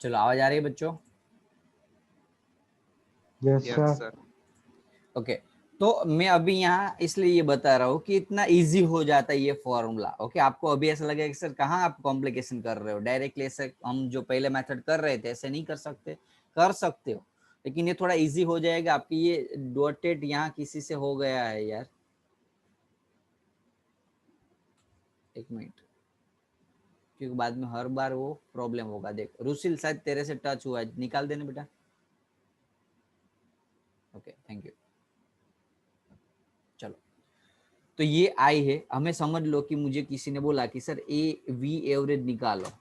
चलो आवाज आ रही है बच्चों? Yes sir. ओके, तो मैं अभी यहाँ इसलिए ये बता रहा हूँ कि इतना इजी हो जाता है ये फॉर्मूला। ओके, आपको अभी ऐसा लगेगा कि सर कहाँ आप कॉम्प्लिकेशन कर रहे हो, डायरेक्टली ऐसे हम जो पहले मेथड कर रहे थे ऐसे नहीं कर सकते, कर सकते हो, लेकिन ये थोड़ा इजी हो जाएगा आपकी। ये डॉटेड यहाँ किसी से हो गया है यार, एक मिनट, क्योंकि बाद में हर बार वो प्रॉब्लम होगा। देख रुसिल, शायद तेरे से टच हुआ है, निकाल देना बेटा। Okay thank you. चलो, तो ये आई है, हमें समझ लो कि मुझे किसी ने बोला कि सर ए वी एवरेज निकालो,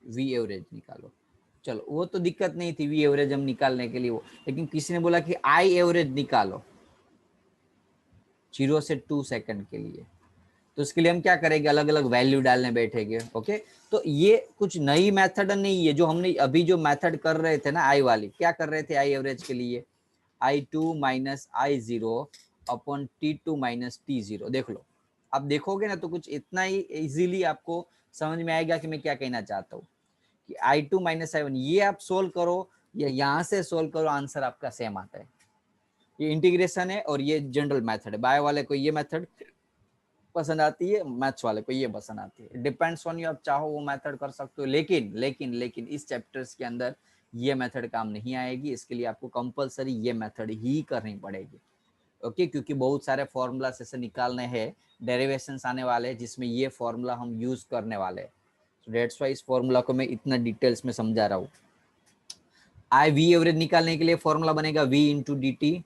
वी एवरेज निकालो। चलो वो तो दिक्कत नहीं थी वी एवरेज हम निकालने के लिए वो, लेकिन किसी ने बोला कि आई एवरेज निकालो 0 से 2 सेकंड के लिए, तो उसके लिए हम क्या करेंगे, अलग अलग वैल्यू डालने बैठेंगे। ओके, तो ये कुछ नई मेथड नहीं है, जो हमने अभी जो मेथड कर रहे थे ना आई वाली, क्या कर रहे थे आई एवरेज के लिए, I2 minus I0 upon T2 minus T0। देख लो, आप देखोगे ना तो कुछ इतना ही इजीली आपको समझ में आएगा कि मैं क्या कहना चाहता हूँ कि I2 माइनस I1 ये आप सोल्व करो या यहाँ से सोल्व करो, आंसर आपका सेम आता है। ये इंटीग्रेशन है और ये जनरल मेथड है। बायो वाले को ये मेथड पसंद आती है, मैथ्स वाले को ये पसंद आती है, डिपेंड्स ऑन यू, आप चाहो वो मेथड कर सकते हो, लेकिन लेकिन लेकिन इस चैप्टर्स के अंदर ये मेथड काम नहीं आएगी, इसके लिए आपको कंपलसरी ये मेथड ही करनी पड़ेगी। ओके, क्योंकि बहुत सारे फॉर्मूला ऐसे निकालने हैं, डेरिवेशंस आने वाले हैं जिसमें ये फॉर्मूला हम यूज करने वाले हैं। सो दैट्स व्हाई इस फॉर्मूला को मैं इतना डिटेल्स में समझा रहा हूँ। आई वी एवरेज निकालने के लिए फॉर्मूला बनेगा v into D T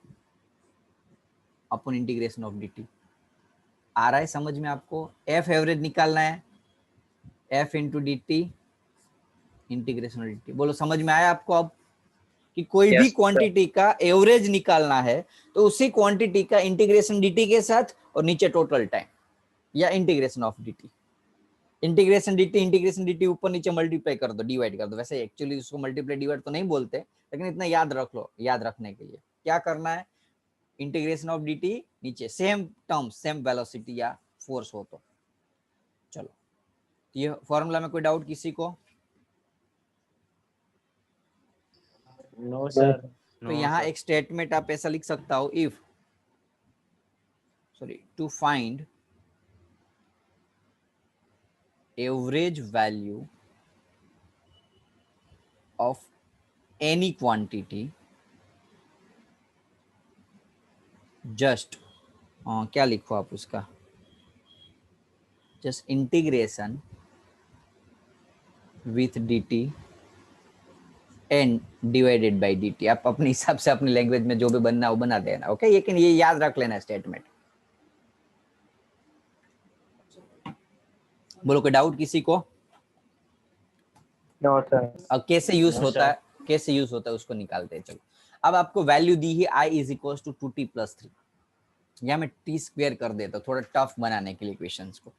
upon integration of D T. आ रहा है समझ में आपको? एफ एवरेज निकालना है, F into D T integration of D T. बोलो समझ में आया आपको अब कि कोई भी क्वांटिटी का एवरेज निकालना है तो उसी क्वांटिटी का इंटीग्रेशन डी टी के साथ और नीचे टोटल टाइम या integration of D T. Integration D T ऊपर नीचे मल्टीप्लाई कर दो, डिवाइड कर दो। वैसे एक्चुअली उसको मल्टीप्लाई डिवाइड तो नहीं बोलते, लेकिन इतना याद रख लो, याद रखने के लिए क्या करना है, इंटीग्रेशन ऑफ डी टी नीचे सेम टर्म सेम वेलोसिटी या फोर्स हो तो। चलो, ये फॉर्मूला में कोई डाउट किसी को? No sir. तो यहाँ एक स्टेटमेंट आप ऐसा लिख सकता हो, if to find average value of any quantity just क्या लिखो आप उसका, just integration with d t and divided by d t. आप अपने हिसाब से अपनी लैंग्वेज में जो भी बनना वो बना देना। ओके, लेकिन ये याद रख लेना स्टेटमेंट। बोलो कोई डाउट किसी को? No sir. अब कैसे यूज होता है, कैसे यूज होता है उसको निकालते हैं। चलो, अब आपको वैल्यू दी है i is equal to 2t plus 3। यहाँ मैं टी स्क्वेयर कर देता हूँ थोड़ा टफ बनाने के लिए क्वेश्चंस को।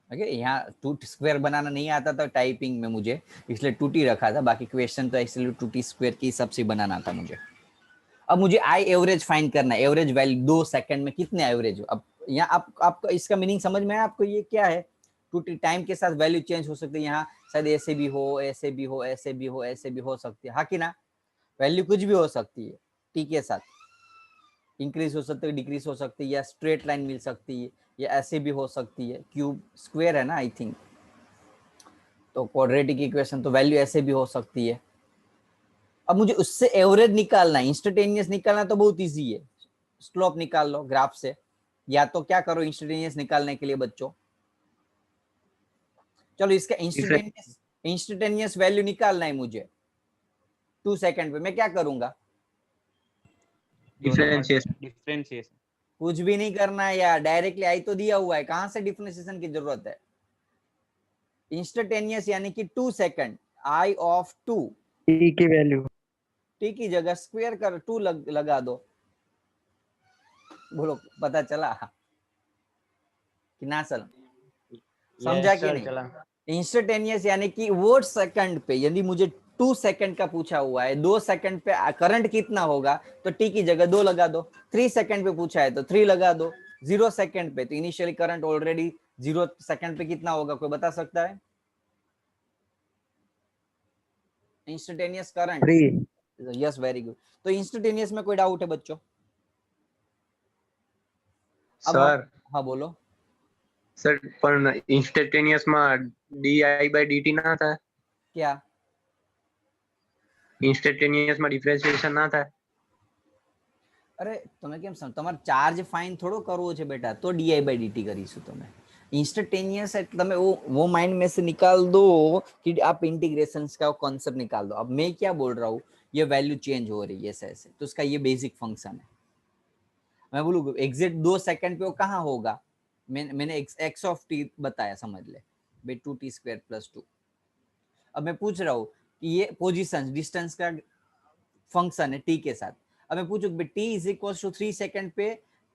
ओके, यहाँ 2 स्क्वायर बनाना नहीं आता था टाइपिंग में मुझे, इसलिए 2t रखा था, बाकी क्वेश्चन तो एक्चुअली 2t स्क्वायर के हिसाब से बनाना था मुझे। अब मुझे आई एवरेज फाइंड करना है, एवरेज वैल्यू 2 सेकंड में कितने एवरेज हो। अब यहाँ आपको इसका मीनिंग समझ में आया आपको, ये क्या है, 2t टाइम के साथ वैल्यू चेंज हो सकती है। यहाँ शायद ऐसे भी हो, ऐसे भी हो, ऐसे भी हो, ऐसे भी हो सकती है, हाँ कि ना, वैल्यू कुछ भी हो सकती है टी के साथ, इंक्रीज हो सकती है, डिक्रीज हो सकती है, या स्ट्रेट लाइन मिल सकती है, या ऐसे भी हो सकती है, क्यूब स्क्वायर है ना आई थिंक, तो क्वाड्रेटिक इक्वेशन तो वैल्यू ऐसे भी हो सकती है। अब मुझे उससे एवरेज निकालना है, इंस्टेंटेनियस निकालना तो बहुत इजी है, स्लोप निकाल लो ग्राफ से, या तो क्या करो इंस्टेंटेनियस निकालने के लिए बच्चों, चलो इसका इंस्टेंटेनियस वैल्यू निकालना है मुझे 2 सेकंड पे, मैं क्या करूंगा? डिफरेंशिएशन। कुछ भी नहीं करना है यार, डायरेक्टली आई तो दिया हुआ है, कहां से डिफरेंशिएशन की जरूरत है? इंस्टेंटेनियस यानी कि 2 सेकंड, आई ऑफ 2, टी की वैल्यू, टी की जगह स्क्वायर कर 2 लगा दो। बोलो पता चला कि ना? सर समझा कि नहीं? इंस्टेंटेनियस यानी कि वो सेकंड पे, यदि मुझे 2 सेकंड का पूछा हुआ है, 2 सेकंड पे करंट कितना होगा, तो टी की जगह 2 लगा दो। 3 सेकंड पे पूछा है तो 3 लगा दो। 0 सेकंड पे तो इनिशियली करंट ऑलरेडी 0 सेकंड पे कितना होगा, कोई बता सकता है? Instantaneous current, 3। Yes very good. तो इंस्टेंटेनियस में कोई डाउट है बच्चों? सर हाँ बोलो। सर पण इंस्टेंटेनियस में di/dt ना था, क्या इंस्टेंटेनियस में डिफरेंशिएशन ना था? अरे તમે કેમ તમારે ચાર્જ ફાઇન થોડો કરવો છે બેટા, તો di/dt કરીશું તમે। इंस्टेंटेनियस है તમે वो माइंड में से निकाल दो कि आप इंटीग्रेशंस का कॉन्सेप्ट निकाल दो। अब मैं क्या बोल रहा हूँ, ये वैल्यू चेंज हो रही है ऐसे ऐसे, तो उसका ये बेसिक फंक्शन है। मैं बोलूँ एग्जैक्ट 2 सेकंड पे वो कहाँ होगा, मैंने एक्स ऑफ टी बताया, समझ ले भाई 2t² + 2। अब मैं पूछ रहा हूँ कि ये पोजिशन डिस्टेंस का फंक्शन है टी के साथ। अब मैं पूछूं t is equal to 3 second पे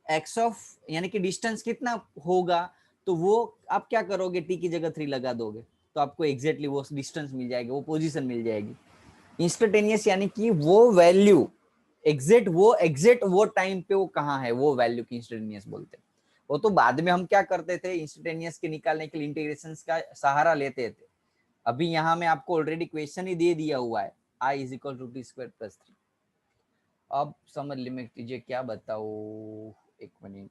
एक्स ऑफ यानी कि डिस्टेंस कितना होगा, तो वो आप क्या करोगे, टी की जगह 3 लगा दोगे तो आपको एग्जैक्टली वो डिस्टेंस मिल जाएगी, वो पोजीशन मिल जाएगी। इंस्टेंटेनियस यानी कि वो वैल्यू एग्जैक्ट वो टाइम पे वो कहाँ है, वो वैल्यू की इंस्टेंटेनियस बोलते हैं। वो तो बाद में हम क्या करते थे, इंस्टेंटेनियस के निकालने के लिए इंटीग्रेशंस का सहारा लेते थे। अभी यहाँ में आपको ऑलरेडी क्वेश्चन ही दे दिया हुआ है, i = t² + 3। अब समझ लिमिट कीजिए, क्या बताओ, एक मिनट,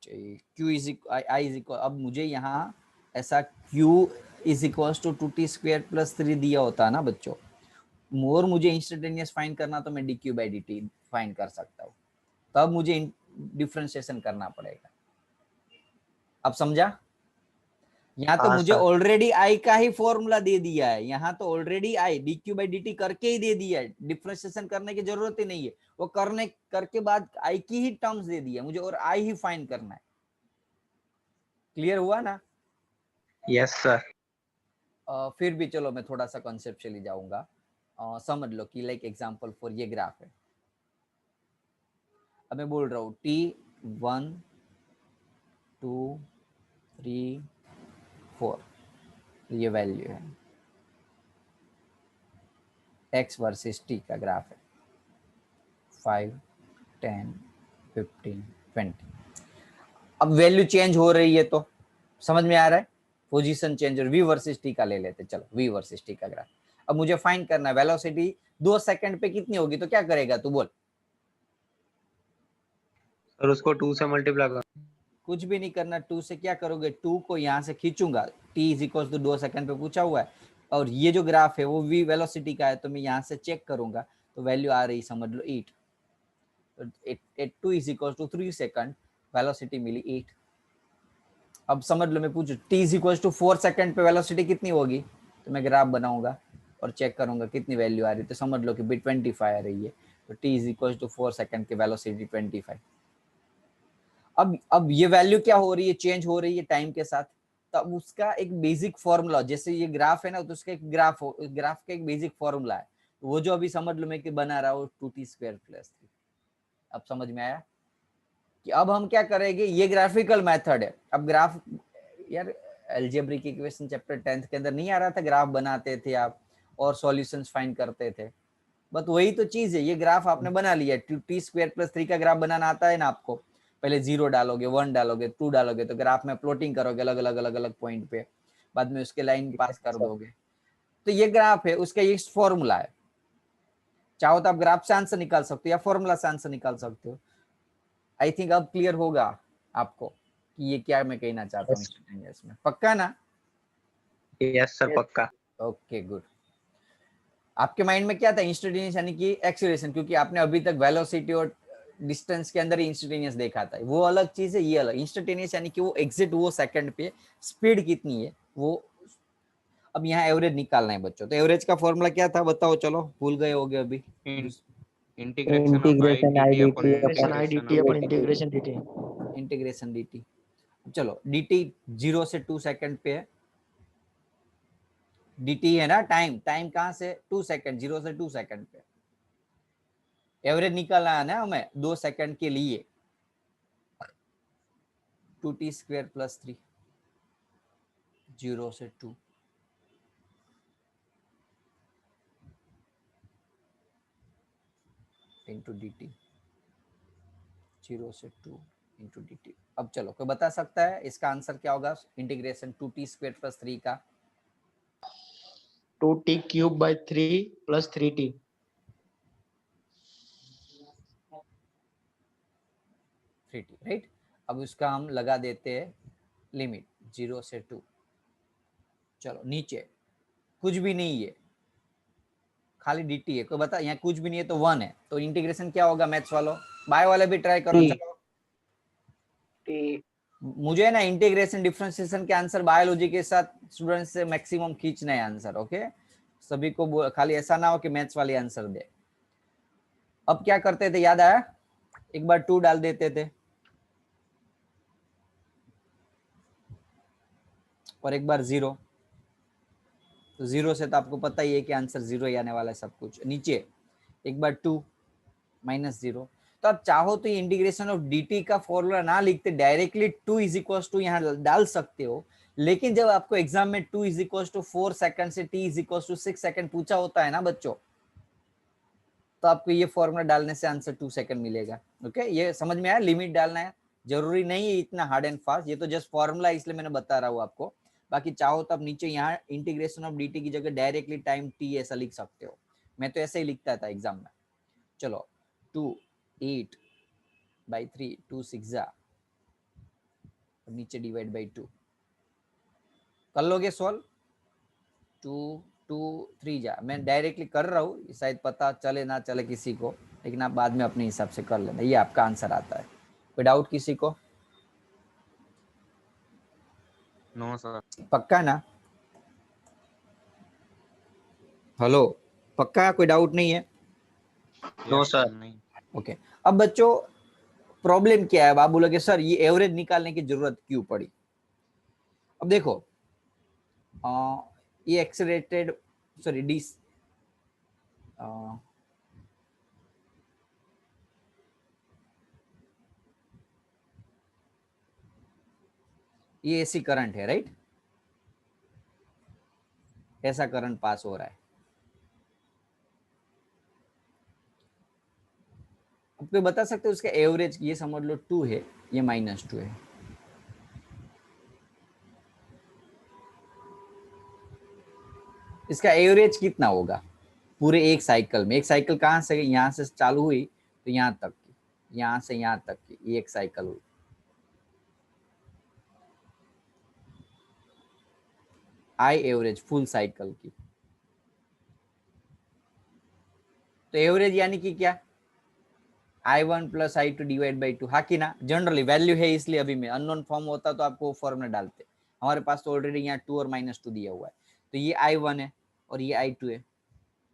q अब मुझे यहाँ ऐसा q = 2t² + 3 दिया होता है ना बच्चों, मोर मुझे इंस्टेंटेनियस फाइंड करना तो मैं dq/dt फाइंड कर सकता हूँ, तब मुझे डिफरेंशिएशन करना पड़ेगा। अब समझा? यहाँ तो मुझे ऑलरेडी आई का ही फॉर्मूला दे दिया है, यहाँ तो ऑलरेडी आई dq/dt करके ही दे दिया है, डिफरेंशिएशन करने की जरूरत ही नहीं है। वो करके बाद आई की ही टर्म्स दे दिया मुझे, और आई ही फाइंड करना है। क्लियर हुआ ना? Yes sir. फिर भी चलो मैं थोड़ा सा कॉन्सेप्चुअली जाऊंगा। समझ लो कि लाइक एग्जांपल फॉर ये ग्राफ है। अब मैं बोल रहा हूँ t1 2 3 4 ये वैल्यू है, x वर्सेस t का ग्राफ है, 5 10 15 20। अब वैल्यू चेंज हो रही है तो समझ में आ रहा है, पोजीशन चेंज, और v वर्सेस t का ले लेते, चलो v वर्सेस t का ग्राफ। अब मुझे फाइंड करना है वेलोसिटी 2 सेकंड पे कितनी होगी, तो क्या करेगा तू बोल? सर उसको 2 से मल्टीप्लाई कर। कुछ भी नहीं करना, 2 से क्या करोगे, 2 को यहाँ से खींचूंगा, t = 2 सेकंड पे पूछा हुआ है, और ये जो ग्राफ है वो v वेलोसिटी का है, तो मैं यहाँ से चेक करूंगा तो वैल्यू आ रही, समझ लो 8। तो 2 = 3 सेकंड, वेलोसिटी मिली 8। अब समझ लो मैं पूछूं t = 4 सेकंड पे वेलोसिटी कितनी होगी, तो मैं ग्राफ बनाऊंगा और चेक करूंगा कितनी वैल्यू आ रही है, तो समझ लो कि 25 आ रही है। तो t = 4 सेकंड की वेलोसिटी 25। अब ये वैल्यू क्या हो रही है, चेंज हो रही है टाइम के साथ। तो अब उसका एक बेसिक फॉर्मूला, जैसे ये ग्राफ है ना, तो उसका एक ग्राफ का एक बेसिक फॉर्मूला है, तो वो जो अभी समझ लो मैं कि बना रहा हूँ 2t² + 3। अब समझ में आया कि अब हम क्या करेंगे, ये ग्राफिकल मेथड है। अब ग्राफ यार अलजेब्रिक इक्वेशन चैप्टर 10th के अंदर नहीं आ रहा था, ग्राफ बनाते थे आप और सॉल्यूशंस फाइंड करते थे, बस वही तो चीज है। ये ग्राफ आपने बना लिया, t² + 3 का ग्राफ बनाना आता है ना आपको, पहले 0 डालोगे, 1 डालोगे, 2 डालोगे, तो ग्राफ में प्लॉटिंग करोगे अलग अलग पॉइंट पे, बाद में उसके लाइन पास कर दोगे, तो ये ग्राफ है, उसका ये फॉर्मूला है। चाहो तो आप ग्राफ से आंसर निकाल सकते हो या फॉर्मूला से आंसर निकाल सकते हो। आई थिंक अब क्लियर होगा आपको कि ये क्या मैं कहना चाहता हूँ इंस्टेंटेनियस में, पक्का ना? यस सर पक्का। Okay good. आपके माइंड में क्या था इंस्टेंटेनियस यानी कि एक्सीलरेशन, क्योंकि आपने अभी तक वेलोसिटी और डिस्टेंस के अंदर इंस्टेंटेनियस दिखाता है, वो अलग चीज है, ये अलग। इंस्टेंटेनियस यानी कि वो एग्जिट वो सेकंड पे, स्पीड कितनी है वो। अब यहाँ एवरेज निकालना है बच्चों, तो एवरेज का फॉर्मूला क्या था बताओ, चलो भूल गए होगे अभी। Integration of I integration I D T D upon T integration I D T upon upon integration D T. Integration dt, चलो dt 0 से 2 सेकंड पे है, dt है ना टाइम, टाइम कहां से 2 सेकंड, 0 से 2 सेकंड पे। एवरेज निकालना है ना हमें 2 सेकंड के लिए, 2t² + 3, 0 से 2 इंटू dt, 0 से 2 इंटू dt। अब चलो कोई बता सकता है इसका आंसर क्या होगा इंटीग्रेशन 2t² + 3 का? 2t³/3 + 3t। 3t, right. अब उसका हम लगा देते हैं लिमिट 0 से 2। चलो नीचे कुछ भी नहीं है, खाली dt है, कोई बता, यहाँ कुछ भी नहीं है तो 1 है, तो इंटीग्रेशन क्या होगा मैथ्स वालों, बाय वाले भी ट्राई करो। T। चलो मुझे ना इंटीग्रेशन डिफरेंशिएशन के आंसर बायोलॉजी के साथ स्टूडेंट से मैक्सिमम खींचना है आंसर, ओके। सभी को खाली ऐसा ना हो कि मैथ्स वाले आंसर दे। अब क्या करते थे याद आया, एक बार 2 डाल देते थे और एक बार 0, तो 0 से तो आपको पता ही है कि आंसर 0 ही आने वाला है सब कुछ। नीचे एक बार 2 -0, तो आप चाहो तो ये इंटीग्रेशन ऑफ dt का फॉर्मूला ना लिखते, डायरेक्टली 2 = यहाँ डाल सकते हो। लेकिन जब आपको एग्जाम में 2 = 4 सेकंड से t = 6 सेकंड पूछा होता है ना बच्चों, तो आपको ये फॉर्मूला डालने से आंसर 2 सेकंड मिलेगा। ओके, ये समझ में आया, लिमिट डालना है, जरूरी नहीं है इतना हार्ड एंड फास्ट, ये तो जस्ट फॉर्मूला इसलिए मैंने बता रहा हूँ आपको। बाकी चाहो तो आप नीचे यहाँ इंटीग्रेशन ऑफ dt की जगह डायरेक्टली टाइम t ऐसा लिख सकते हो, मैं तो ऐसे ही लिखता था एग्जाम में। चलो 2 8/3 2 6 नीचे /2 कर लोगे सॉल्व, 2 2 3 जा। मैं डायरेक्टली कर रहा हूँ, शायद पता चले ना चले किसी को, लेकिन आप बाद में अपने हिसाब से कर लेना, ये आपका आंसर आता है। कोई डाउट किसी को? No sir. पक्का ना? हेलो, पक्का, कोई डाउट नहीं है? No sir. नहीं। ओके, अब बच्चों प्रॉब्लम क्या है, आप बोलोगे सर ये एवरेज निकालने की जरूरत क्यों पड़ी। अब देखो ये एक्सेलरेटेड, सॉरी डी, ये एसी करंट है, राइट, ऐसा करंट पास हो रहा है। अब कोई बता सकते हो उसका एवरेज, ये समझ लो 2 है, ये -2 है, इसका एवरेज कितना होगा पूरे एक साइकिल में। एक साइकिल कहां से, यहां से चालू हुई तो यहां तक की, यहां से यहां तक की, ये एक साइकिल हुई। आई एवरेज फुल साइकिल की, तो एवरेज यानी कि क्या, I1 + I2 / 2, हाँ कि ना। जनरली वैल्यू है इसलिए अभी में, अननोन फॉर्म होता तो आपको फॉर्मूला डालते, हमारे पास तो ऑलरेडी यहाँ 2 और -2 दिया हुआ है, तो ये I1 है और ये I2 है,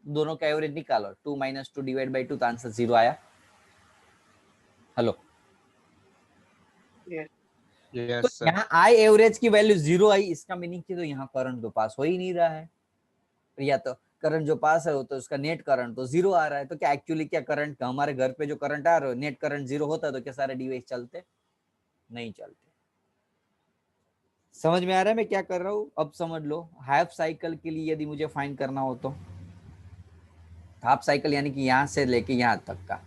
दोनों का एवरेज निकालो, 2 - 2 / 2, तो आंसर 0 आया। हेलो, तो यस सर। यहाँ आई एवरेज की वैल्यू 0 आई, इसका मीनिंग कि तो यहाँ करंट तो पास हो ही नहीं रहा है, या तो करंट जो पास है वो तो उसका नेट करंट तो 0 आ रहा है। तो क्या एक्चुअली क्या करंट, हमारे घर पे जो करंट आ रहा है नेट करंट 0 होता तो क्या सारे डिवाइस चलते? नहीं चलते। समझ में आ रहा है मैं क्या कर रहा हूँ? अब समझ लो हाफ साइकिल के लिए यदि मुझे फाइंड करना हो तो हाफ साइकिल यानी कि यहाँ से लेके यहाँ तक का,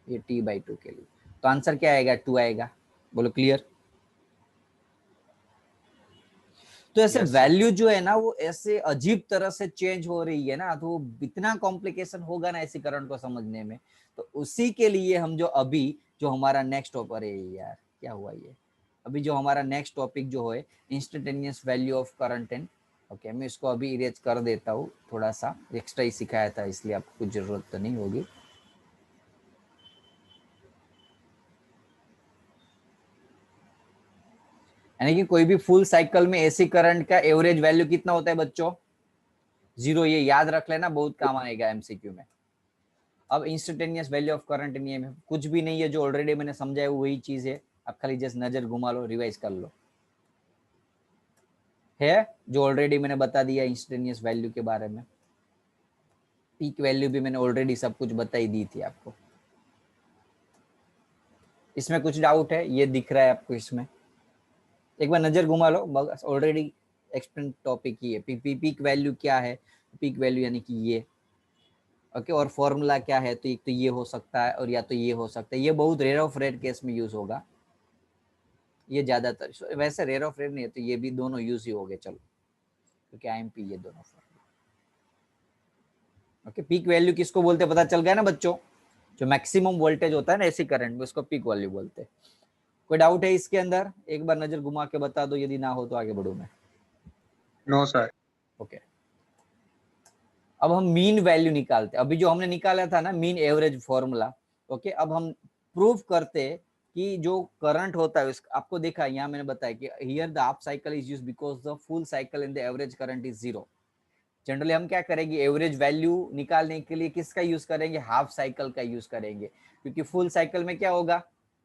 ये t/2 के लिए, तो आंसर क्या आएगा, 2 आएगा। बोलो क्लियर? तो ऐसे Yes, sir. वैल्यू जो है ना वो ऐसे अजीब तरह से चेंज हो रही है ना, तो वो इतना कॉम्प्लिकेशन होगा ना ऐसी करंट को समझने में। तो उसी के लिए हम जो अभी जो हमारा नेक्स्ट टॉपिक है, यार क्या हुआ ये, अभी जो हमारा नेक्स्ट टॉपिक जो है instantaneous value of current and, okay मैं इसको अभी इरेज कर देता हूँ, थोड़ा सा एक्स्ट्रा ही सिखाया था इसलिए आपको कुछ जरूरत तो नहीं होगी। यानी कि कोई भी फुल साइकिल में एसी करंट का एवरेज वैल्यू कितना होता है बच्चों? 0। ये याद रख लेना, बहुत काम आएगा एमसीक्यू में। अब इंस्टेंटेनियस वैल्यू ऑफ करंट नियम है, कुछ भी नहीं है, जो ऑलरेडी मैंने समझाया वही चीज है, आप खाली जस्ट नजर घुमा लो, रिवाइज कर लो, है जो ऑलरेडी मैंने बता दिया इंस्टेंटेनियस वैल्यू के बारे में। पीक वैल्यू भी मैंने ऑलरेडी सब कुछ बताई दी थी आपको। इसमें कुछ डाउट है? ये दिख रहा है आपको इसमें? एक बार नजर घुमा लो, बस ऑलरेडी एक्सप्लेन टॉपिक ही है। पीक वैल्यू क्या है? पीक वैल्यू यानी कि ये, ओके। और फॉर्मूला क्या है? तो एक तो ये हो सकता है और या तो ये हो सकता है। ये बहुत रेयर ऑफ रेयर केस में यूज होगा, ये ज्यादातर, वैसे रेयर ऑफ रेयर नहीं है तो ये भी दोनों यूज ही हो गए, चलो, क्योंकि आईएमपी ये दोनों फॉर्मूला। ओके, पीक वैल्यू किसको बोलते हैं पता चल गया ना बच्चों? जो मैक्सिमम वोल्टेज होता है ना एसी करंट में, उसको पीक वैल्यू बोलते हैं। कोई डाउट है इसके अंदर? एक बार नजर घुमा के बता दो, यदि ना हो तो आगे बढ़ू मैं। No sir. ओके, अब हम मीन वैल्यू निकालते हैं। अभी जो हमने निकाला था ना मीन एवरेज फॉर्मूला, ओके, अब हम प्रूव करते कि जो करंट होता है आपको देखा यहाँ मैंने बताया कि here the half cycle is used because the full cycle in the average current is 0। Generally हम क्या करेंगे, एवरेज वैल्यू निकालने के लिए किसका यूज करेंगे? हाफ साइकिल का यूज करेंगे, क्योंकि फुल साइकिल में क्या होगा,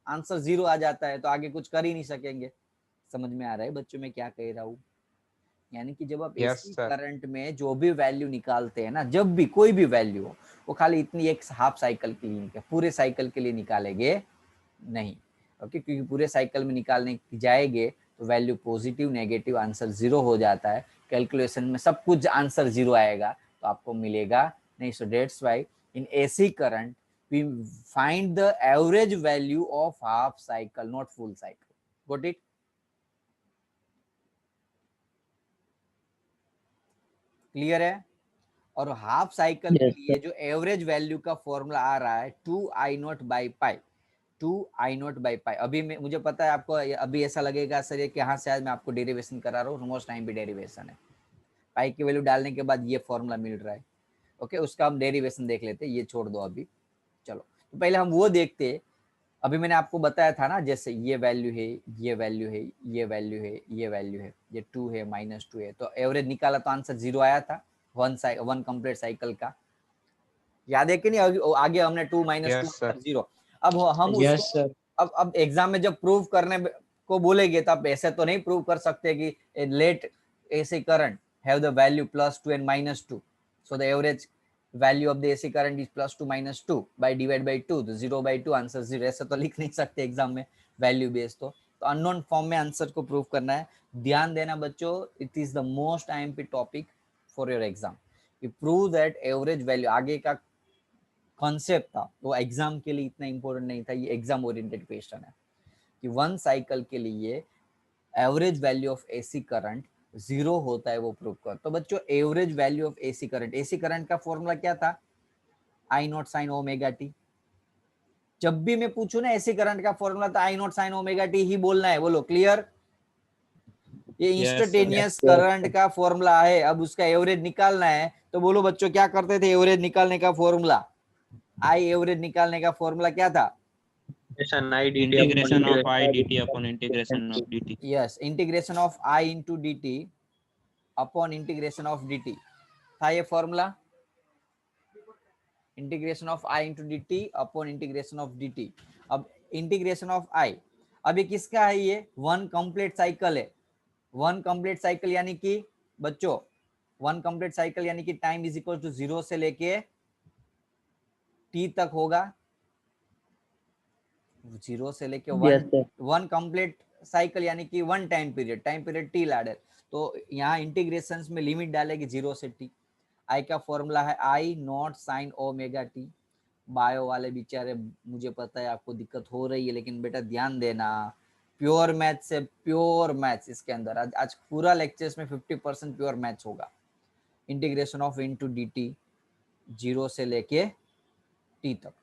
आंसर 0 आ जाता है, तो आगे कुछ कर ही नहीं सकेंगे। समझ में आ रहा है बच्चों मैं क्या कह रहा हूँ? यानी कि जब आप Yes, एसी sir. करंट में जो भी वैल्यू निकालते हैं ना, जब भी कोई भी वैल्यू हो, वो खाली इतनी एक हाफ साइकिल के लिए, पूरे साइकिल के लिए निकालेंगे नहीं, ओके। क्योंकि पूरे साइकिल में निकालने जाएंगे तो वैल्यू पॉजिटिव नेगेटिव आंसर 0 हो जाता है। कैलकुलेशन में सब कुछ आंसर 0 आएगा तो आपको मिलेगा नहीं। So that's why in AC current we find the average value of half cycle, not full cycle. Got it? Clear है? और हाफ साइकिल के Yes, लिए जो एवरेज वैल्यू का फॉर्मूला आ रहा है 2I0 by pi, 2I0 by pi. अभी मुझे पता है आपको अभी ऐसा लगेगा सर ये कि हाँ शायद मैं आपको डेरिवेशन करा रहा हूँ, मोस्ट टाइम भी डेरिवेशन है। पाई की वैल्यू डालने के बाद ये फॉर्मूला मिल रहा है, ओके। उसका हम डेरिवेशन देख लेते हैं, ये छोड़ दो अभी, चलो। तो पहले हम वो देखते। अभी मैंने आपको बताया था ना, जैसे ये वैल्यू है, ये वैल्यू है, ये वैल्यू है, ये वैल्यू है, ये 2 है, -2 है, तो एवरेज निकाला तो आंसर 0 आया था वन कंप्लीट साइकिल का। याद है कि नहीं? आगे हमने 2 - 2 Yes, sir. 0। अब हम यस उसको सर। अब एग्जाम में जब प्रूव करने को बोलेंगे तो आप ऐसे तो नहीं प्रूव कर सकते कि let AC current have the value +2 and -2, so the average value of the AC current is +2 - 2 by divide by 2, तो 0/2 आंसर 0, ऐसा तो लिख नहीं सकते एग्जाम में वैल्यू बेस। तो अननोन फॉर्म में आंसर को प्रूव करना है। ध्यान देना बच्चों, it is the most IMP topic for your exam. You prove that average value, आगे का कॉन्सेप्ट था वो एग्जाम के लिए इतना इंपॉर्टेंट नहीं था, ये एग्जाम ओरिएंटेड क्वेश्चन है कि वन साइकिल के लिए average value of AC current 0 होता है, वो प्रूव कर। तो बच्चों average value of AC current का फॉर्मूला क्या था? I0 sin omega T. जब भी मैं पूछूं ना एसी करंट का फॉर्मूला तो I0 sin ओमेगा टी ही बोलना है, बोलो क्लियर? ये इंस्टेंटेनियस करंट का फॉर्मूला है। अब उसका एवरेज निकालना है तो बोलो बच्चों क्या करते थे एवरेज निकालने का फॉर्मूला? आई एवरेज निकालने का फॉर्मूला क्या था? Integration of I dt upon integration of dt. Yes, integration of I into D T upon integration of D T था ये formula. Integration of I into D T upon integration of D T. अब integration of आई, अब ये किसका है? ये one complete cycle है। One complete cycle यानी कि बच्चों, वन कंप्लीट साइकिल यानी कि टाइम इज इक्वल टू 0 से लेके टी तक होगा, 0 से लेके Yes, sir. One complete cycle यानी कि one time period T ladder. तो यहाँ इंटीग्रेशन में लिमिट डालेगी 0 से टी। आई का फॉर्मूला है I0 sin omega T. Bio वाले बेचारे, मुझे पता है आपको दिक्कत हो रही है, लेकिन बेटा ध्यान देना, प्योर मैथ से प्योर मैथ्स इसके अंदर आज पूरा लेक्चर्स में 50% प्योर मैथ्स होगा। इंटीग्रेशन ऑफ इनटू dt 0 से लेके टी तक,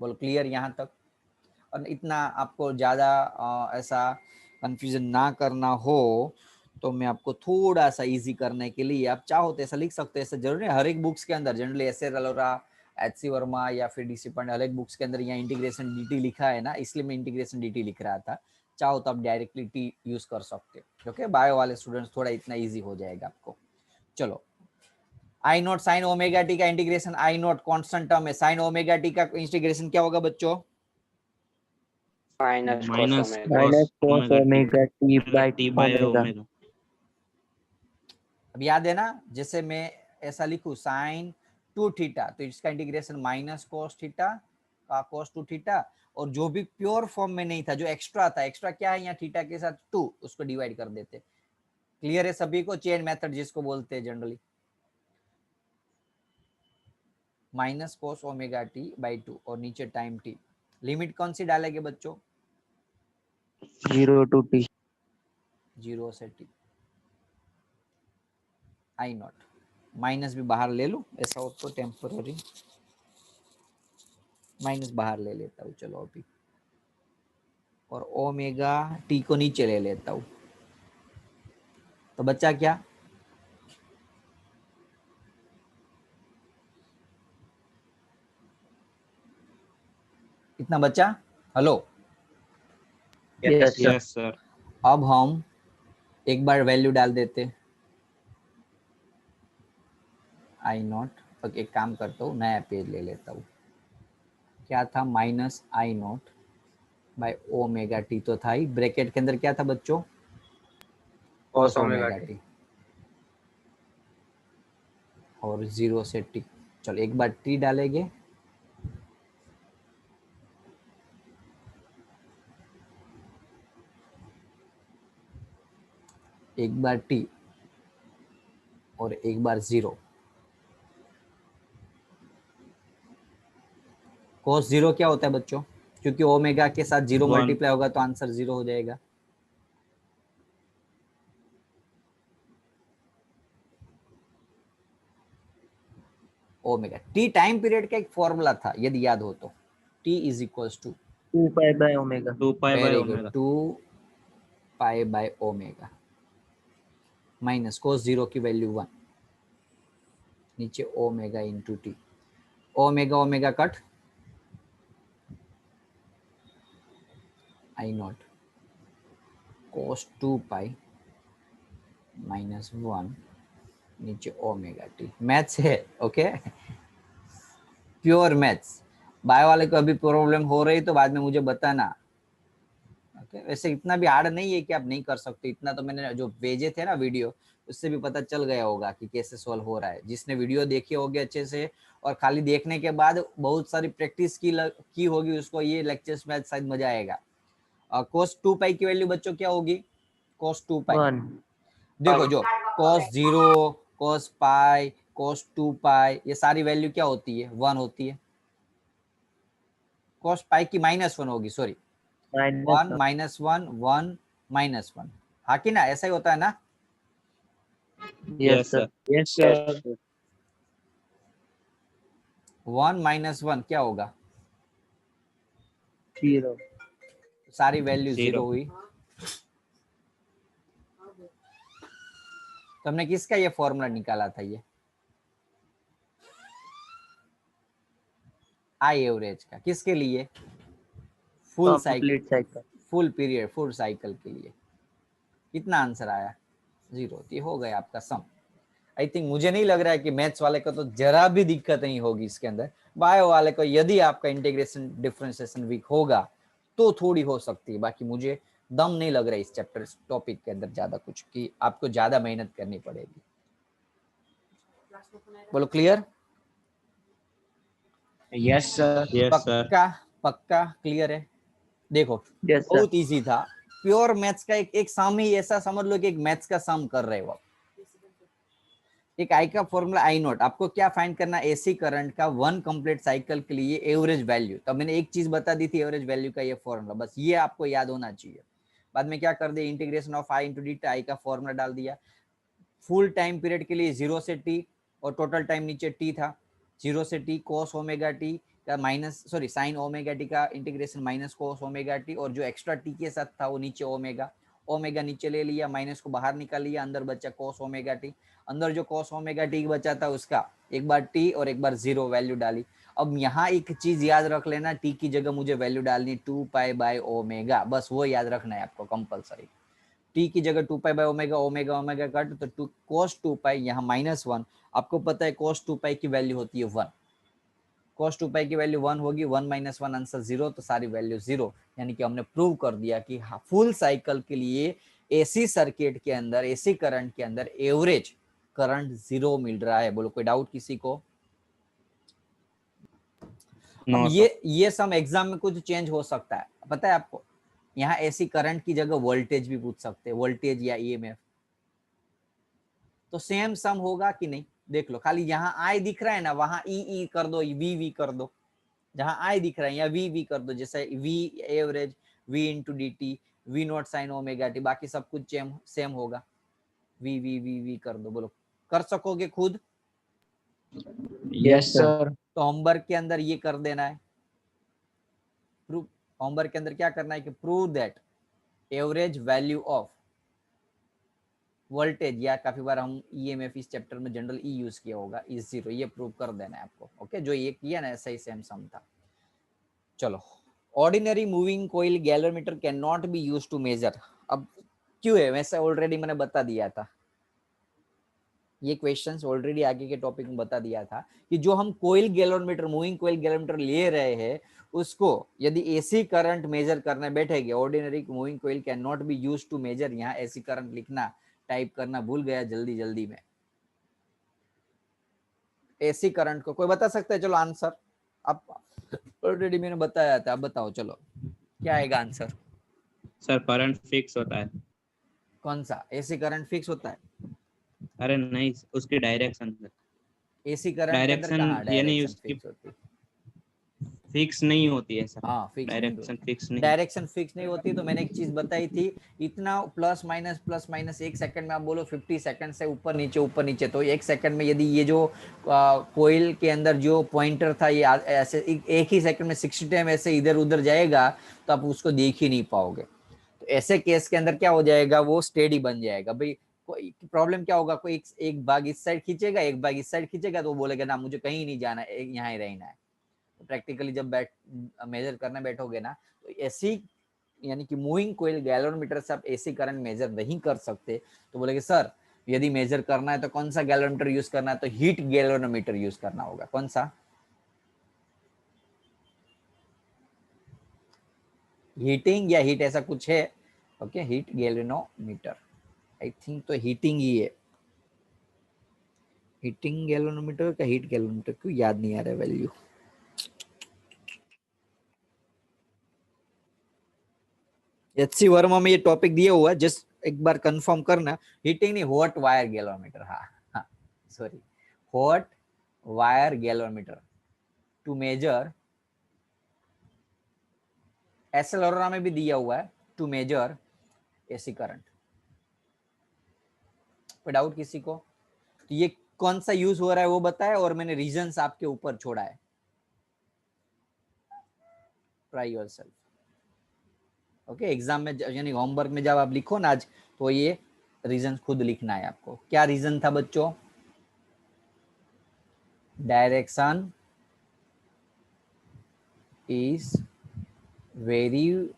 बोलो क्लियर यहाँ तक? और इतना आपको ज़्यादा ऐसा कंफ्यूजन ना करना हो तो मैं आपको थोड़ा सा इजी करने के लिए, आप चाहो तो ऐसा लिख सकते हैं, ऐसा जरूरी है हर एक बुक्स के अंदर, generally S A Arora, H C. Verma या फिर डी.सी. पांडे, हर एक बुक्स के अंदर यहाँ इंटीग्रेशन dt लिखा है ना, इसलिए मैं इंटीग्रेशन dt लिख रहा था। चाहो तो आप डायरेक्टली टी यूज कर सकते हो। ओके, बायो वाले स्टूडेंट्स थोड़ा इतना इजी हो जाएगा आपको। चलो, I naught sine omega T का integration, I naught constant term है, साइन ओमेगा टी का इंटीग्रेशन क्या होगा बच्चों? Minus minus cos cos omega t by t by omega. Omega. अब याद है ना, जैसे मैं ऐसा लिखूं साइन 2 थीटा, तो इसका इंटीग्रेशन माइनस cos थीटा का cos 2 थीटा, और जो भी प्योर फॉर्म में नहीं था, जो एक्स्ट्रा था, एक्स्ट्रा क्या है यहाँ थीटा के साथ 2, उसको डिवाइड कर देते। क्लियर है सभी को? चेन मेथड जिसको बोलते हैं generally, minus cos omega T by 2 और नीचे टाइम टी। लिमिट कौन सी डालेंगे बच्चों? 0 to t। 0 से टी। आई नॉट माइनस भी बाहर ले लूं, ऐसा हो तो टेम्पररी माइनस बाहर ले लेता हूँ। चलो अभी, और ओमेगा टी को नीचे ले लेता हूँ, तो बच्चा क्या? कितना बच्चा? Hello, yes sir. Yes sir. अब हम एक बार वैल्यू डाल देते, आई नॉट। तो एक काम करता हूँ, नया पेज ले लेता हूँ। क्या था? Minus I not by omega T तो था ही, ब्रैकेट के अंदर क्या था बच्चों? cos ओमेगा टी और 0 से टी। चलो एक बार टी डालेंगे, एक बार टी और एक बार 0। cos 0 क्या होता है बच्चों? क्योंकि ओमेगा के साथ 0 1 मल्टीप्लाई होगा तो आंसर 0 हो जाएगा। ओमेगा टी टाइम पीरियड का एक फॉर्मूला था, यदि याद हो तो, t is equals to 2 pi by omega. 2 pi by very good, omega. 2 pi by omega minus cos 0 की वैल्यू 1, नीचे omega into t. Omega omega cut, I naught cos 2 pi minus 1, नीचे ओमेगा टी। मैथ्स है, okay, pure maths. Bio वाले को अभी problem हो रही तो बाद में मुझे बताना। ओके, वैसे इतना भी हार्ड नहीं है कि आप नहीं कर सकते, इतना तो मैंने जो भेजे थे ना वीडियो, उससे भी पता चल गया होगा कि कैसे सॉल्व हो रहा है। जिसने वीडियो देखी होगी अच्छे से और खाली देखने के बाद बहुत सारी प्रैक्टिस की होगी, उसको ये लेक्चर्स में शायद मजा आएगा। cos 2 पाई की वैल्यू बच्चों क्या होगी? cos 2 पाई, 1 देखो जो cos 0, cos पाई, cos 2 पाई, ये सारी वैल्यू क्या होती है? 1 होती है। cos पाई की -1 होगी, सॉरी, 1 माइनस -1 1 -1, हाँ कि ना? ऐसा ही होता है ना? Yes sir. Yes sir. 1 -1 क्या होगा? 0। सारी वैल्यू 0 0 हुई। तो हमने किसका ये फॉर्मूला निकाला था? ये आई एवरेज का। किसके लिए? Full cycle, complete cycle. Full period, full cycle के लिए। कितना आंसर आया? 0। ये हो गया आपका सम। आई थिंक, मुझे नहीं लग रहा है कि मैथ्स वाले को तो जरा भी दिक्कत नहीं होगी इसके अंदर। बायो वाले को यदि आपका इंटीग्रेशन डिफरेंशिएशन वीक होगा तो थोड़ी हो सकती है, बाकी मुझे दम नहीं लग रहा है इस चैप्टर टॉपिक के अंदर ज्यादा कुछ, कि आपको ज्यादा मेहनत करनी पड़ेगी। बोलो clear? Yes sir. Yes sir. पक्का? पक्का क्लियर है? देखो, यस सर। बहुत इजी था। प्योर मैथ्स का एक सम ही, ऐसा समझ लो कि एक मैथ्स का सम कर रहे हो। एक आई का फॉर्मूला आई नॉट, आपको क्या फाइंड करना? एसी करंट का 1 कंप्लीट साइकिल के लिए एवरेज वैल्यू। तो मैंने एक चीज बता दी थी, एवरेज वैल्यू का ये फॉर्मूला, बस ये आपको याद होना चाहिए। बाद में क्या कर दिया? Integration of I into D, I का फॉर्मूला डाल दिया। फुल टाइम पीरियड के लिए 0 से टी, और टोटल टाइम नीचे टी था। 0 से टी cos ओमेगा टी का minus, sorry, sine omega T का integration minus cos omega T, और जो एक्स्ट्रा टी के साथ था वो नीचे ओमेगा। ओमेगा नीचे ले लिया, माइनस को बाहर निकाल लिया, अंदर बचा cos ओमेगा टी। अंदर जो cos ओमेगा टी बचा था उसका एक बार टी और एक बार 0 वैल्यू डाली। अब यहाँ एक चीज याद रख लेना, टी की जगह मुझे वैल्यू डालनी 2π/ω, बस वो याद रखना है आपको कंपलसरी। टी की जगह 2π/ω, ओमेगा ओमेगा कट तो cos 2π, यहाँ -1, आपको पता है cos 2π की वैल्यू होती है 1, cos 2π की वैल्यू 1 होगी, 1 - 1 आंसर 0, तो सारी वैल्यू 0, यानी कि हमने प्रूव कर दिया कि फुल साइकिल के लिए एसी सर्किट के अंदर, एसी करंट के अंदर एवरेज करंट 0 मिल रहा है। बोलो कोई डाउट किसी को? अब नो ये सम एग्जाम में कुछ चेंज हो सकता है, पता है आपको, यहाँ एसी करंट की जगह वोल्टेज भी पूछ सकते हैं, वोल्टेज या ईएमएफ, तो सेम सम होगा कि नहीं देख लो। खाली यहाँ आई दिख रहा है ना, वहां ई कर दो, वी कर दो, जहां आई दिख रहा है या वी कर दो, जैसे V average, V into D t, V naught sine omega t, बाकी सब कुछ सेम होगा, वी कर दो। बोलो कर सकोगे खुद? Yes sir. तो होमवर्क के अंदर ये कर देना है, प्रूव, होमवर्क के अंदर क्या करना है कि prove that average value of voltage, या काफी बार हम ईएमएफ इस चैप्टर में जनरल ई यूज किया होगा, इज 0, ये प्रूव कर देना है आपको। ओके, जो ये किया ना ऐसा ही सेम सम था। चलो, ordinary moving coil galvanometer can not be used to measure. अब क्यों है, वैसे ऑलरेडी मैंने बता दिया था, ये क्वेश्चंस ऑलरेडी आगे के टॉपिक में बता दिया था कि जो हम coil galvanometer, moving coil galvanometer ले रहे हैं, उसको यदि एसी करंट मेजर करने बैठेंगे, ordinary moving coil can not be used to measure, यहाँ एसी करंट लिखना टाइप करना भूल गया जल्दी में। एसी करंट को कोई बता सकता है? चलो आंसर, आप ऑलरेडी मैंने बताया था, आप बताओ चलो क्या आएगा आंसर। सर, करंट फिक्स होता है। कौन सा एसी करंट फिक्स होता है? अरे नहीं, उसकी डायरेक्शन, एसी करंट के अंदर डायरेक्शन कहाँ यानी डायरेक्शन उसकी फिक्स होती है? फिक्स नहीं होती है सर, हाँ फिक्स नहीं डायरेक्शन होती, फिक्स नहीं। डायरेक्शन फिक्स नहीं होती। तो मैंने एक चीज बताई थी, इतना प्लस माइनस 1 सेकंड में आप बोलो 50 सेकंड से ऊपर नीचे, तो 1 सेकंड में यदि ये जो कोयल के अंदर जो पॉइंटर था ये ऐसे एक ही सेकंड में 60 टाइम ऐसे इधर उधर जाएगा, तो आप उसको देख ही नहीं पाओगे। तो ऐसे केस के अंदर क्या हो जाएगा, वो स्टेडी बन जाएगा। भाई कोई प्रॉब्लम क्या होगा, कोई एक भाग इस साइड खींचेगा, एक भाग इस साइड खींचेगा, तो वो बोलेगा ना मुझे कहीं नहीं जाना है, यहाँ ही रहना है। प्रैक्टिकली जब मेजर करने बैठोगे ना, तो ऐसी यानी कि मूविंग कोइल गैलोमीटर से आप एसी करंट मेजर नहीं कर सकते, तो बोलेगे सर यदि मेजर करना है तो कौन सा गैलोमीटर यूज करना है, तो हीट गैलोमीटर यूज करना होगा। कौन सा? हीटिंग या हीट ऐसा कुछ है, okay, heat galvanometer, I think तो हीटिंग ही है, हीटिंग गैलोमीटर का हीट गैलोमीटर, क्यों याद नहीं आ रहा वैल्यू। एचसी वर्मा में ये टॉपिक दिया हुआ है, जस्ट एक बार कंफर्म करना, हीटिंग नहीं, हॉट वायर गैलोमीटर, हाँ sorry, hot wire galvanometer to measure, SL Arora में भी दिया हुआ है, टू मेजर एसी करंट। कोई डाउट किसी को? तो ये कौन सा यूज हो रहा है वो बताया, और मैंने रीजंस आपके ऊपर छोड़ा है, ट्राई योरसेल्फ। ओके, एग्जाम में यानी होमवर्क में जब आप लिखो ना आज, तो ये रीजन खुद लिखना है आपको। क्या रीजन था बच्चों? Direction is varying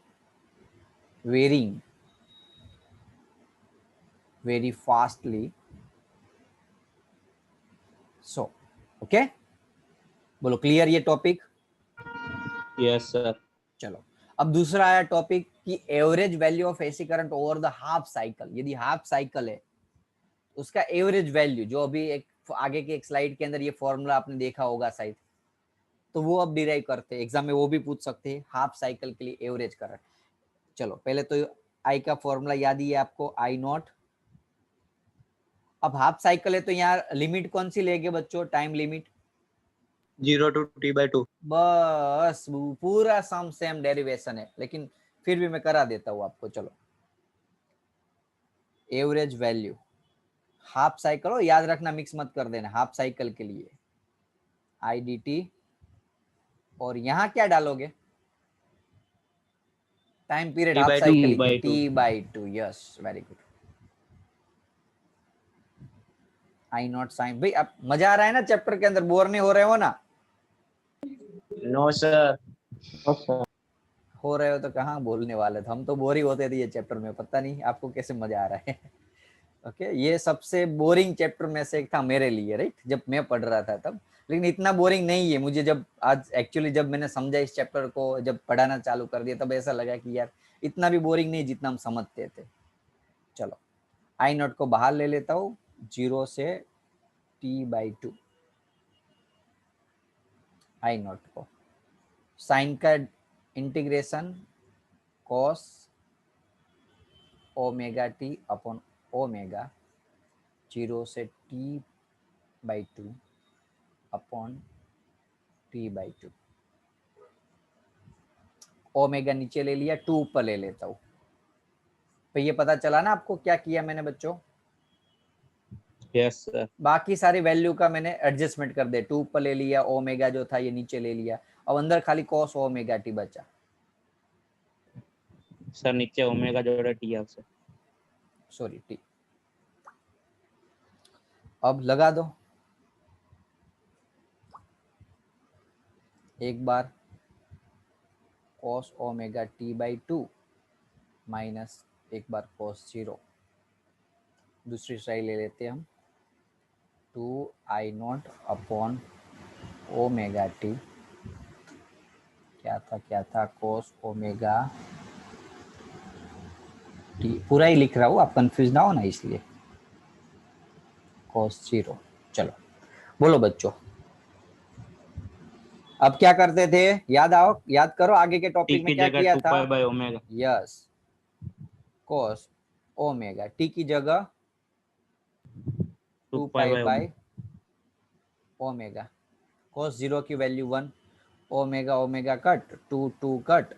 very fastly, so okay, बोलो क्लियर ये टॉपिक? Yes sir. चलो, अब दूसरा आया टॉपिक कि average value of AC current over the half cycle. यदि हाफ साइकिल है, उसका एवरेज वैल्यू, जो अभी एक आगे के एक स्लाइड के अंदर ये फॉर्मूला आपने देखा होगा शायद, तो वो अब डिराइव करते हैं, एग्जाम में वो भी पूछ सकते हैं, हाफ साइकिल के लिए एवरेज करंट। चलो पहले तो आई का फॉर्मूला याद ही है आपको, आई नॉट। अब हाफ साइकिल है तो यहाँ लिमिट कौन सी लेंगे बच्चों, टाइम लिमिट 0 to t/2। बस पूरा सम सेम डेरिवेशन है, लेकिन फिर भी मैं करा देता हूं आपको। चलो, एवरेज वैल्यू हाफ साइकिल हो, याद रखना, मिक्स मत कर देना, हाफ साइकिल के लिए आई डी टी, और यहाँ क्या डालोगे, time period half cycle t/2। Yes, very good. I naught sine. भाई अब मजा आ रहा है ना चैप्टर के अंदर, बोर नहीं हो रहे हो ना? No sir. हो रहे हो तो कहाँ बोलने वाले थे, हम तो बोर ही होते थे ये चैप्टर में, पता नहीं आपको कैसे मजा आ रहा है। ओके ये सबसे बोरिंग चैप्टर में से एक था मेरे लिए, राइट, जब मैं पढ़ रहा था तब। लेकिन इतना बोरिंग नहीं है मुझे, जब आज एक्चुअली जब मैंने समझा इस चैप्टर को, जब पढ़ाना चालू कर दिया, तब ऐसा लगा कि यार इतना भी बोरिंग नहीं जितना हम समझते थे। चलो आई नॉट को बाहर ले लेता हूँ, 0 से t/2 आई नॉट को, साइन का integration cos omega t upon omega 0 से t/2 अपॉन t/2। ओमेगा नीचे ले लिया, 2 ऊपर ले लेता हूँ। तो ये पता चला ना आपको क्या किया मैंने बच्चों? Yes sir. बाकी सारी वैल्यू का मैंने एडजस्टमेंट कर दे, 2 ऊपर ले लिया, ओमेगा जो था ये नीचे ले लिया, अब अंदर खाली cos ओमेगा t बचा। सर नीचे ओमेगा जोड़े टी આવશે। सॉरी t, अब लगा दो एक बार cos ओमेगा t/2 माइनस एक बार cos 0, दूसरी साइड ले लेते हैं हम, 2i0 अपॉन ओमेगा t, क्या था cos ओमेगा t, पूरा ही लिख रहा हूँ, आप कंफ्यूज ना हो ना इसलिए, cos 0। चलो बोलो बच्चों, अब क्या करते थे, याद करो आगे के टी टॉपिक में की क्या जगह किया 2 था। पाई by omega. Yes, cos omega t की जगह 2 पाई बाय ओमेगा, cos 0 की value 1, omega omega cut, 2 cut,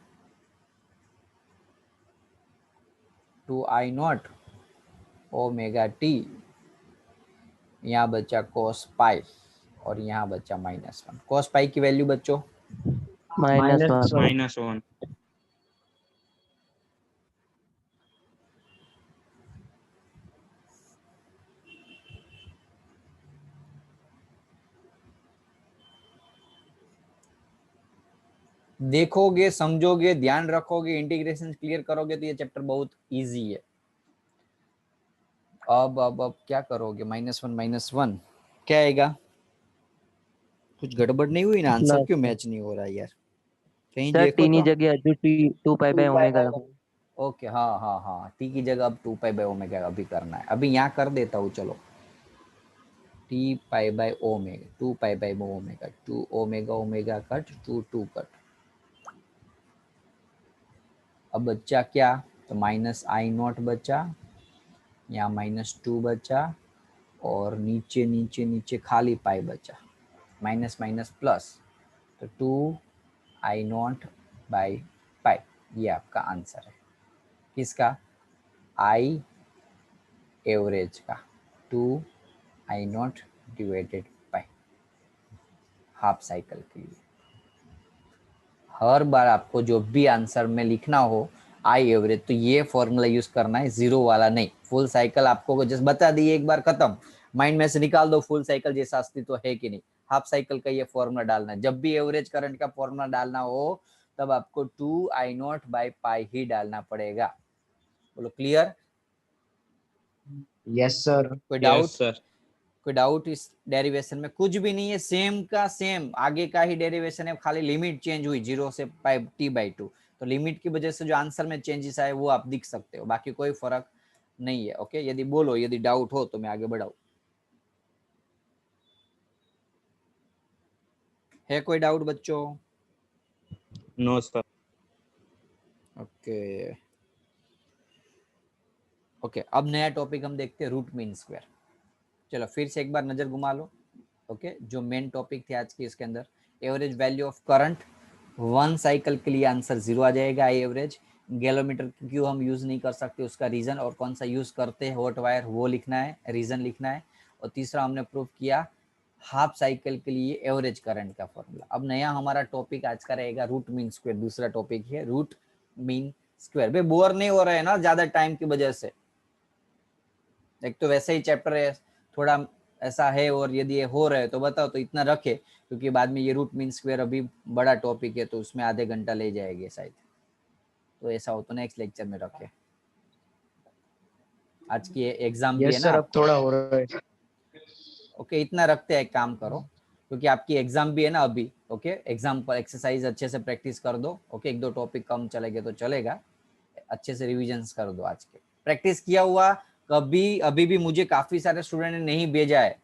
2i0 omega t, यहाँ बचा cos पाई और यहाँ बचा -1। cos पाई की वैल्यू बच्चों -1। -1। देखोगे, समझोगे, ध्यान रखोगे, इंटीग्रेशन क्लियर करोगे तो ये चैप्टर बहुत इजी है। अब क्या करोगे, -1 क्या आएगा? कुछ गड़बड़ नहीं हुई ना? आंसर क्यों मैच नहीं हो रहा है यार? कहीं सर देखो टी ની तो। જગ્યા હજુ 2 પાઈ બાય ઓમેગા લખો। ओके हाँ, टी की जगह अब 2 पाई बाय ओमेगा अभी करना है, अभी यहाँ कर देता हूँ। चलो T pi by omega, 2 pi by omega, 2 omega omega cut, 2 cut, अब बच्चा क्या, तो -i0 बचा, यहाँ -2 बचा, और नीचे नीचे नीचे खाली पाई बचा, माइनस माइनस प्लस, तो 2i0 बाई पाई, ये आपका आंसर है। किसका? आई एवरेज का, 2i0 divided by half cycle के लिए। हर बार आपको जो भी आंसर में लिखना हो आई एवरेज, तो ये फॉर्मूला यूज करना है, जीरो वाला नहीं। फुल साइकिल आपको जस्ट बता दी एक बार, खत्म, माइंड में से निकाल दो फुल साइकिल जैसा अस्तित्व है कि नहीं। हाफ साइकिल का ये फॉर्मूला डालना है, जब भी एवरेज करंट का फॉर्मूला डालना हो तब आपको 2i0 बाई पाई ही डालना पड़ेगा। बोलो क्लियर? Yes sir. कोई डाउट? Yes sir. कोई डाउट इस डेरिवेशन में? कुछ भी नहीं है, सेम का सेम आगे का ही डेरिवेशन है, खाली लिमिट चेंज हुई 0 से पाई t/2, तो लिमिट की वजह से जो आंसर में चेंजेस आए वो आप दिख सकते हो, बाकी कोई फर्क नहीं है। ओके, यदि बोलो, यदि डाउट हो तो मैं आगे बढ़ाऊं। है कोई डाउट बच्चों? No sir. ओके ओके, अब नया टॉपिक हम देखते हैं, रूट मीन स्क्वायर। चलो फिर से एक बार नजर घुमा लो। ओके, जो मेन टॉपिक थे आज के, इसके अंदर average value of current, 1 cycle के लिए आंसर 0 आ जाएगा, आई एवरेज। गैलोमीटर क्यों हम यूज नहीं कर सकते, उसका रीजन, और कौन सा यूज करते हैं हॉट वायर, वो लिखना है, रीजन लिखना है। और तीसरा हमने प्रूव किया हाफ साइकिल के लिए एवरेज करंट का फॉर्मूला। अब नया हमारा टॉपिक आज का रहेगा रूट मीन स्क्वायर, दूसरा टॉपिक है रूट मीन स्क्वायर। भाई बोर नहीं हो रहे हैं ना ज्यादा टाइम की वजह से? एक तो वैसे ही चैप्टर है, थोड़ा ऐसा है और यदि ये हो रहा है तो बताओ, तो इतना रखे, क्योंकि बाद में ये रूट मीन स्क्वायर अभी बड़ा टॉपिक है तो उसमें आधे घंटा ले जाएंगे शायद, तो ऐसा हो तो नेक्स्ट लेक्चर में रखे। आज की एग्जाम भी है यस ना सर, अब आपको, थोड़ा हो रहा है। ओके इतना रखते हैं, एक काम करो, क्योंकि आपकी एग्जाम भी है ना अभी, ओके एग्जाम पर एक्सरसाइज अच्छे से प्रैक्टिस कर दो, ओके एक दो टॉपिक कम चलेंगे तो चलेगा, अच्छे से रिविजन्स कर दो आज के, प्रैक्टिस किया हुआ कभी, अभी भी मुझे काफी सारे स्टूडेंट ने नहीं भेजा है,